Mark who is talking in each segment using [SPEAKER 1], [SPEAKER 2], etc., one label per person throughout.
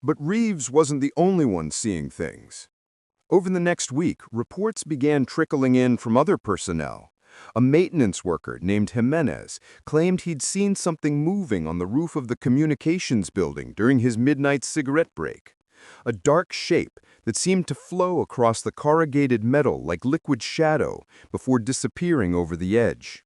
[SPEAKER 1] But Reeves wasn't the only one seeing things. Over the next week, reports began trickling in from other personnel. A maintenance worker named Jimenez claimed he'd seen something moving on the roof of the communications building during his midnight cigarette break. A dark shape that seemed to flow across the corrugated metal like liquid shadow before disappearing over the edge.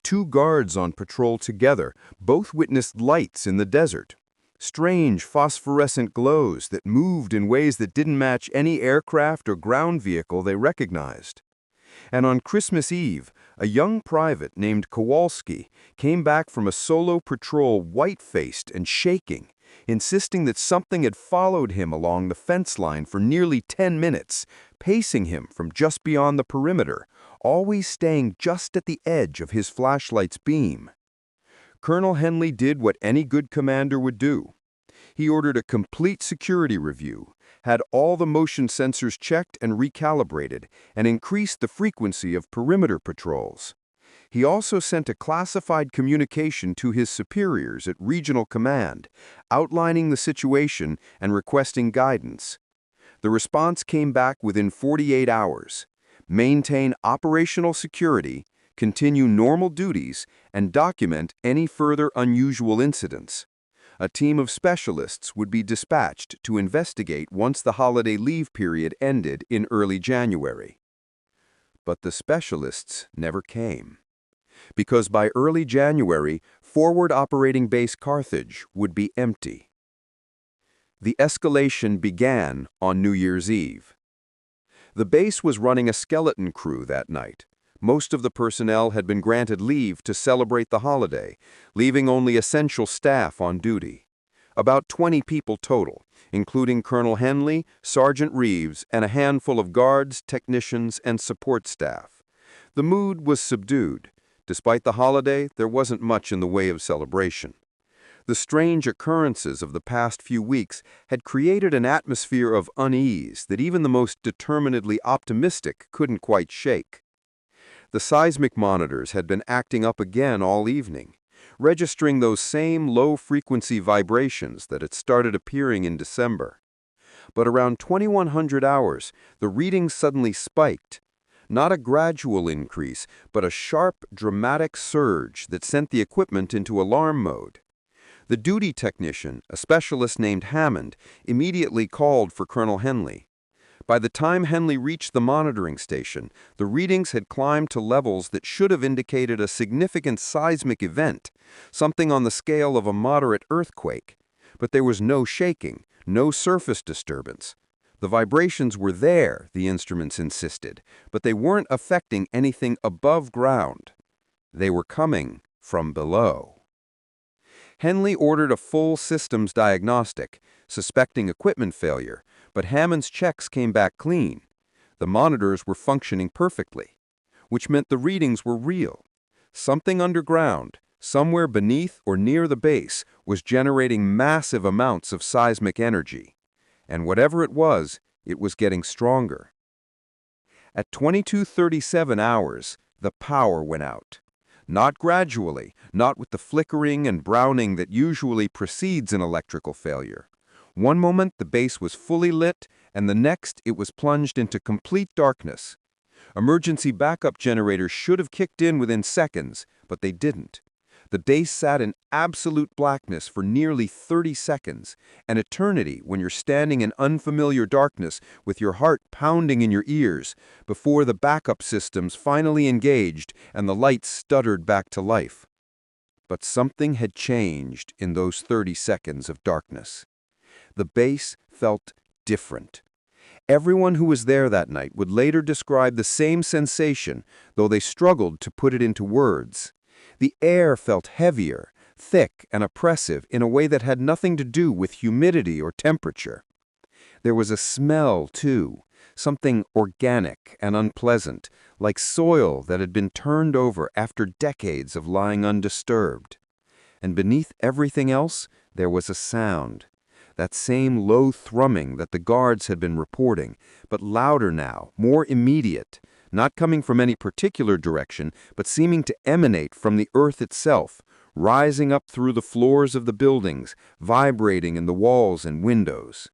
[SPEAKER 1] Two guards on patrol together both witnessed lights in the desert. Strange phosphorescent glows that moved in ways that didn't match any aircraft or ground vehicle they recognized. And on Christmas Eve, a young private named Kowalski came back from a solo patrol white-faced and shaking, insisting that something had followed him along the fence line for nearly 10 minutes, pacing him from just beyond the perimeter, always staying just at the edge of his flashlight's beam. Colonel Henley did what any good commander would do. He ordered a complete security review, had all the motion sensors checked and recalibrated, and increased the frequency of perimeter patrols. He also sent a classified communication to his superiors at Regional Command, outlining the situation and requesting guidance. The response came back within 48 hours. Maintain operational security, continue normal duties, and document any further unusual incidents. A team of specialists would be dispatched to investigate once the holiday leave period ended in early January. But the specialists never came. Because by early January, forward Operating Base Carthage would be empty. The escalation began on New Year's Eve. The base was running a skeleton crew that night. Most of the personnel had been granted leave to celebrate the holiday, leaving only essential staff on duty. About 20 people total, including Colonel Henley, Sergeant Reeves, and a handful of guards, technicians, and support staff. The mood was subdued. Despite the holiday, there wasn't much in the way of celebration. The strange occurrences of the past few weeks had created an atmosphere of unease that even the most determinedly optimistic couldn't quite shake. The seismic monitors had been acting up again all evening, registering those same low-frequency vibrations that had started appearing in December. But around 2100 hours, the readings suddenly spiked. Not a gradual increase, but a sharp, dramatic surge that sent the equipment into alarm mode. The duty technician, a specialist named Hammond, immediately called for Colonel Henley. By the time Henley reached the monitoring station, the readings had climbed to levels that should have indicated a significant seismic event, something on the scale of a moderate earthquake. But there was no shaking, no surface disturbance. The vibrations were there, the instruments insisted, but they weren't affecting anything above ground. They were coming from below. Henley ordered a full systems diagnostic, suspecting equipment failure, but Hammond's checks came back clean. The monitors were functioning perfectly, which meant the readings were real. Something underground, somewhere beneath or near the base, was generating massive amounts of seismic energy. And whatever it was getting stronger. At 22:37 hours, the power went out. Not gradually, not with the flickering and browning that usually precedes an electrical failure. One moment the base was fully lit, and the next it was plunged into complete darkness. Emergency backup generators should have kicked in within seconds, but they didn't. The base sat in absolute blackness for nearly 30 seconds, an eternity when you're standing in unfamiliar darkness with your heart pounding in your ears, before the backup systems finally engaged and the lights stuttered back to life. But something had changed in those 30 seconds of darkness. The base felt different. Everyone who was there that night would later describe the same sensation, though they struggled to put it into words. The air felt heavier, thick, and oppressive in a way that had nothing to do with humidity or temperature. There was a smell, too, something organic and unpleasant, like soil that had been turned over after decades of lying undisturbed. And beneath everything else, there was a sound. That same low thrumming that the guards had been reporting, but louder now, more immediate, not coming from any particular direction, but seeming to emanate from the earth itself, rising up through the floors of the buildings, vibrating in the walls and windows.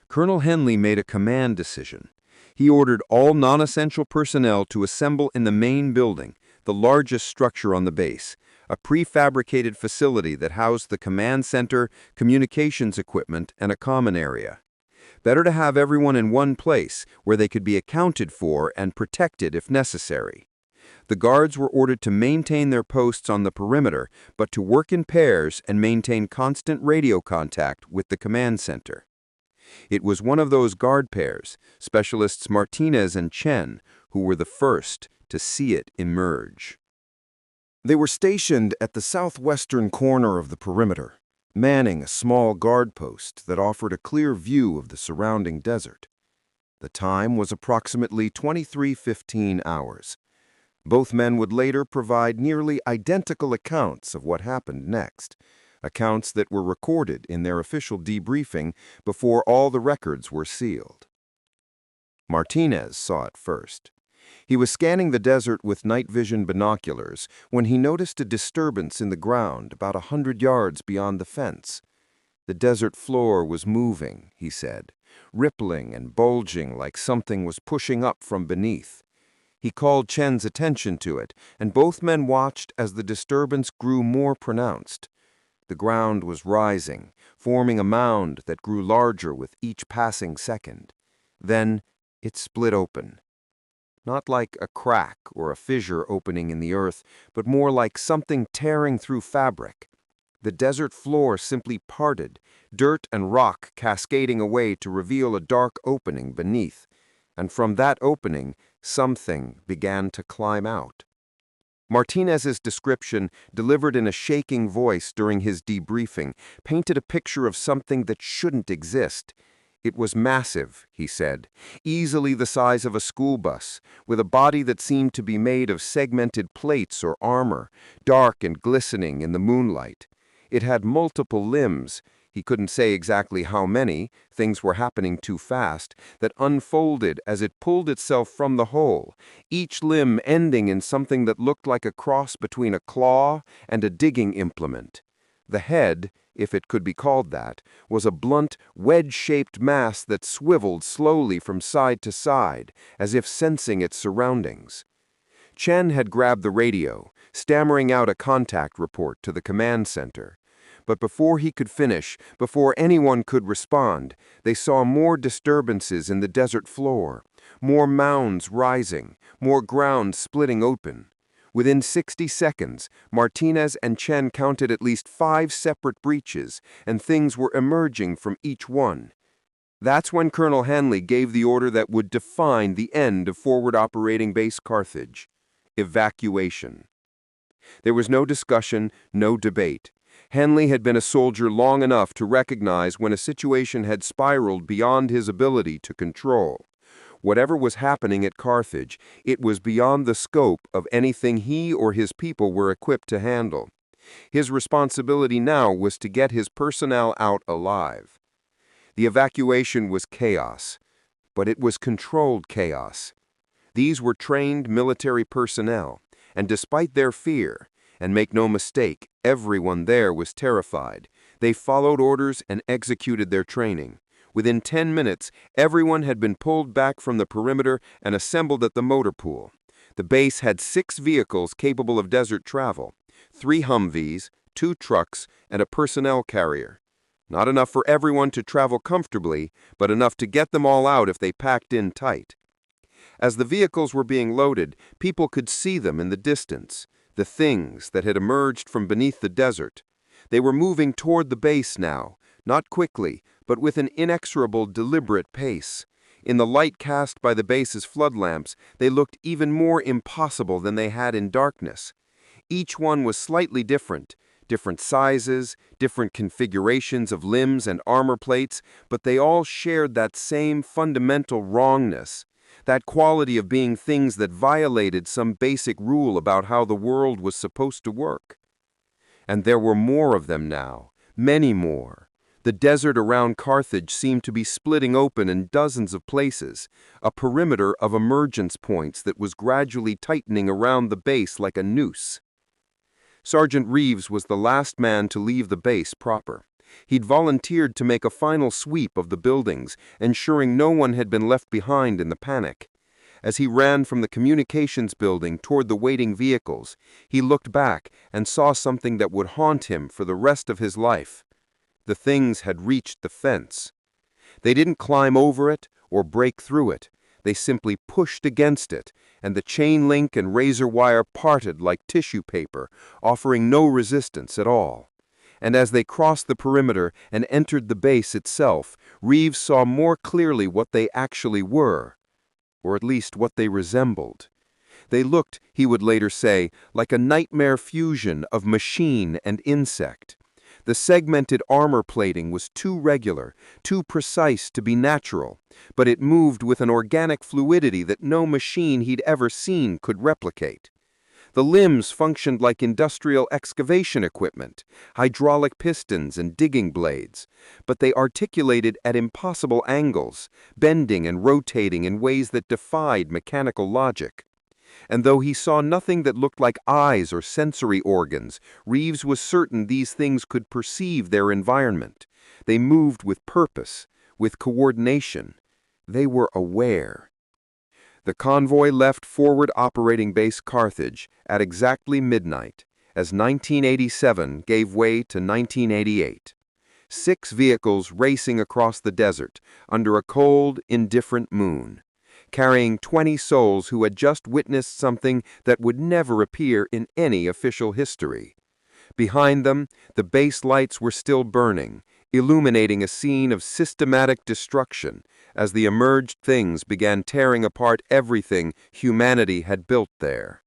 [SPEAKER 1] Colonel Henley made a command decision. He ordered all non-essential personnel to assemble in the main building, the largest structure on the base, a prefabricated facility that housed the command center, communications equipment, and a common area. Better to have everyone in one place where they could be accounted for and protected if necessary. The guards were ordered to maintain their posts on the perimeter, but to work in pairs and maintain constant radio contact with the command center. It was one of those guard pairs, specialists Martinez and Chen, who were the first to see it emerge. They were stationed at the southwestern corner of the perimeter, manning a small guard post that offered a clear view of the surrounding desert. The time was approximately 23:15 hours. Both men would later provide nearly identical accounts of what happened next, accounts that were recorded in their official debriefing before all the records were sealed. Martinez saw it first. He was scanning the desert with night vision binoculars when he noticed a disturbance in the ground about 100 yards beyond the fence. The desert floor was moving, he said, rippling and bulging like something was pushing up from beneath. He called Chen's attention to it, and both men watched as the disturbance grew more pronounced. The ground was rising, forming a mound that grew larger with each passing second. Then it split open. Not like a crack or a fissure opening in the earth, but more like something tearing through fabric. The desert floor simply parted, dirt and rock cascading away to reveal a dark opening beneath. And from that opening, something began to climb out. Martinez's description, delivered in a shaking voice during his debriefing, painted a picture of something that shouldn't exist. It was massive, he said, easily the size of a school bus, with a body that seemed to be made of segmented plates or armor, dark and glistening in the moonlight. It had multiple limbs. He couldn't say exactly how many, things were happening too fast, that unfolded as it pulled itself from the hole, each limb ending in something that looked like a cross between a claw and a digging implement. The head, if it could be called that, was a blunt, wedge-shaped mass that swiveled slowly from side to side, as if sensing its surroundings. Chen had grabbed the radio, stammering out a contact report to the command center. But before he could finish, before anyone could respond, they saw more disturbances in the desert floor, more mounds rising, more ground splitting open. Within 60 seconds, Martinez and Chen counted at least 5 separate breaches, and things were emerging from each one. That's when Colonel Henley gave the order that would define the end of Forward Operating Base Carthage: evacuation. There was no discussion, no debate. Henley had been a soldier long enough to recognize when a situation had spiraled beyond his ability to control. Whatever was happening at Carthage, it was beyond the scope of anything he or his people were equipped to handle. His responsibility now was to get his personnel out alive. The evacuation was chaos, but it was controlled chaos. These were trained military personnel, and despite their fear, and make no mistake, everyone there was terrified, they followed orders and executed their training. Within 10 minutes, everyone had been pulled back from the perimeter and assembled at the motor pool. The base had 6 vehicles capable of desert travel, 3 Humvees, 2 trucks, and a personnel carrier. Not enough for everyone to travel comfortably, but enough to get them all out if they packed in tight. As the vehicles were being loaded, people could see them in the distance, the things that had emerged from beneath the desert. They were moving toward the base now, not quickly, but with an inexorable, deliberate pace. In the light cast by the base's flood lamps, they looked even more impossible than they had in darkness. Each one was slightly different sizes, different configurations of limbs and armor plates, but they all shared that same fundamental wrongness, that quality of being things that violated some basic rule about how the world was supposed to work. And there were more of them now, many more. The desert around Carthage seemed to be splitting open in dozens of places, a perimeter of emergence points that was gradually tightening around the base like a noose.
[SPEAKER 2] Sergeant Reeves was the last man to leave the base proper. He'd volunteered to make a final sweep of the buildings, ensuring no one had been left behind in the panic. As he ran from the communications building toward the waiting vehicles, he looked back and saw something that would haunt him for the rest of his life. The things had reached the fence. They didn't climb over it or break through it. They simply pushed against it, and the chain link and razor wire parted like tissue paper, offering no resistance at all. And as they crossed the perimeter and entered the base itself, Reeves saw more clearly what they actually were, or at least what they resembled. They looked, he would later say, like a nightmare fusion of machine and insect. The segmented armor plating was too regular, too precise to be natural, but it moved with an organic fluidity that no machine he'd ever seen could replicate. The limbs functioned like industrial excavation equipment, hydraulic pistons and digging blades, but they articulated at impossible angles, bending and rotating in ways that defied mechanical logic. And though he saw nothing that looked like eyes or sensory organs, Reeves was certain these things could perceive their environment. They moved with purpose, with coordination. They were aware. The convoy left forward Operating Base Carthage at exactly midnight, as 1987 gave way to 1988. 6 vehicles racing across the desert under a cold, indifferent moon, carrying 20 souls who had just witnessed something that would never appear in any official history. Behind them, the base lights were still burning, illuminating a scene of systematic destruction as the emerged things began tearing apart everything humanity had built there.